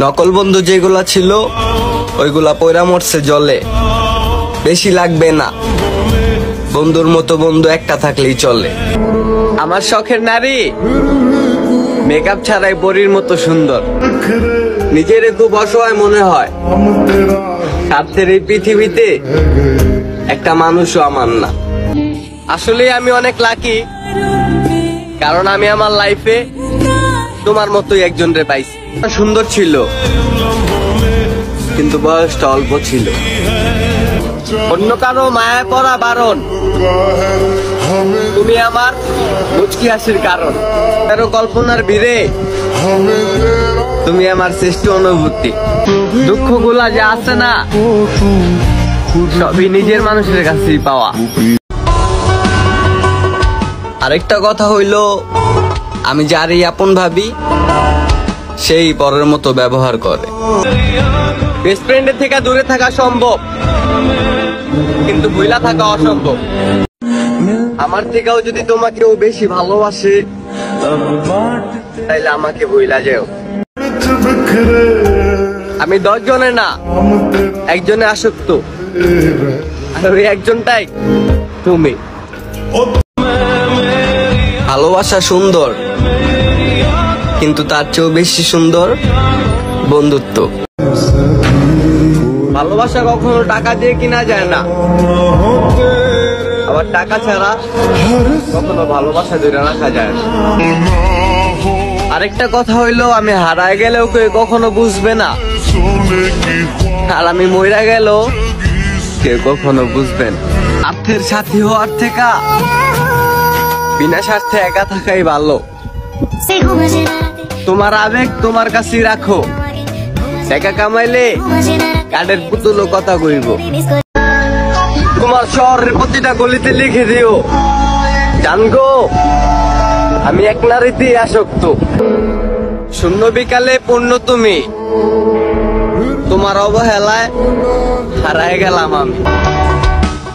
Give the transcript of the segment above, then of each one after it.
নকল বন্ধু যেগুলা ছিল ওইগুলা পয়রা মরছে জলে। বেশি লাগবে না, বন্ধুর মতো বন্ধু একটা থাকলেই চলে। আমার শখের নারী মেকআপ ছাড়াই পরীর মতো সুন্দর। নিজের খুব অসহায় মনে হয়, স্বার্থের এই পৃথিবীতে একটা মানুষও আমার না। আসলে আমি অনেক লাকি, কারণ আমি আমার লাইফে তোমার মতোই একজনরে পাইছি। সুন্দর ছিল কিন্তু বয়সটা অল্প ছিল। অন্য কারো মায়ায় পড়া বারণ, তুমি আমার মুচকি হাসির কারণ। কারো কল্পনার ভিড়ে তুমি আমার শ্রেষ্ঠ অনুভূতি। দুঃখগুলা যা আছে না সবই নিজের মানুষের কাছেই পাওয়া। আরেকটা কথা হইল, আমি যারই আপন ভাবি সেই পরের মতো ব্যবহার করে। বেস্ট ফ্রেন্ডের থেকে দূরে থাকা সম্ভব, কিন্তু ভুলা থাকা অসম্ভব। আমার থেকেও যদি তোমাকেও বেশি ভালোবাসে তাইলে আমাকে ভুলা যেও। আমি 10 জনে না, একজনে আসক্ত, আর ওই একজনটাই তুমি। ভালোবাসা সুন্দর, কিন্তু তার চেয়েও বেশি সুন্দর বন্ধুত্ব। ভালোবাসা কখনো টাকা দিয়ে কিনা যায় না, আবার টাকা ছাড়া কখনো ভালোবাসা ধরে রাখা যায় না। আরেকটা কথা হইলো, আমি হারায় গেলেও কেউ কখনো বুঝবে না, আর আমি মইরা গেলেও কেউ কখনো বুঝবেন। স্বার্থের সাথী হওয়ার থেকে বিনা স্বার্থে একা থাকাই ভালো। তোমার আবেগ তোমার কাছেই রাখো, টাকা কামাইলে কাঠের পুতুলও কথা কইব। তোমার শহরের প্রতিটা গলিতে লিখে দিও, জানগো আমি এক নারীতে আসক্ত। শূন্য বিকালে পূর্ণ তুমি, তোমার অবহেলায় হারায় গেলাম আমি।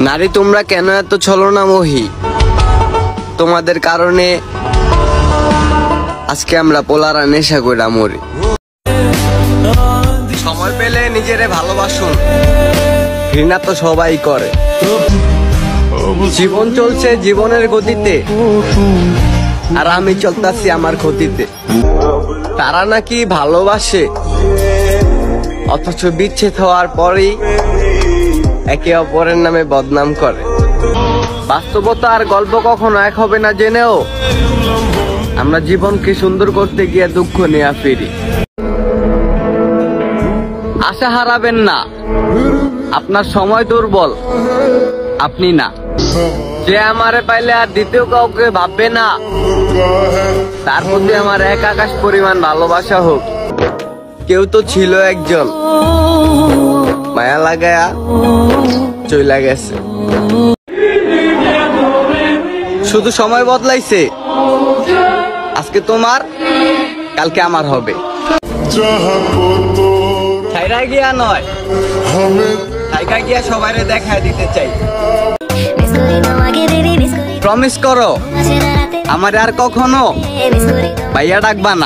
নারী তোমরা কেন এত ছলনাময়ী? তোমাদের কারণে আজকে আমরা পোলারা নেশা কইরা মরি। সময় পেলে নিজেরে ভালোবাসুন, ঘৃণা তো সবাই করে। জীবন চলছে জীবনের গতিতে, আর আমি চলতাছি আমার ক্ষতিতে। তারা নাকি ভালোবাসে, অথচ বিচ্ছেদ হওয়ার পরেই একে অপরের নামে বদনাম করে। বাস্তবতা আর গল্প কখনো এক হবে না জেনেও আমরা জীবনকে সুন্দর করতে গিয়ে দুঃখ নিয়ে ফিরি। আশা হারাবেন না, আপনার সময় দুর্বল, আপনি না। যে আমারে পাইলে আর দ্বিতীয় কাউকে ভাববে না, তার প্রতি আমার এক আকাশ পরিমাণ ভালোবাসা হোক। কেউ তো ছিল একজন, মায়া লাগায়া চইলা গেছে। শুধু সময় বদলাইছে, আজকে তোমার কালকে আমার হবে। ছাইরা গিয়া নয়, ছাইকা গিয়া সবাইরে দেখায় দিতে চাই। প্রমিস করো আমার আর কখনো ভাইয়া ডাকবা না।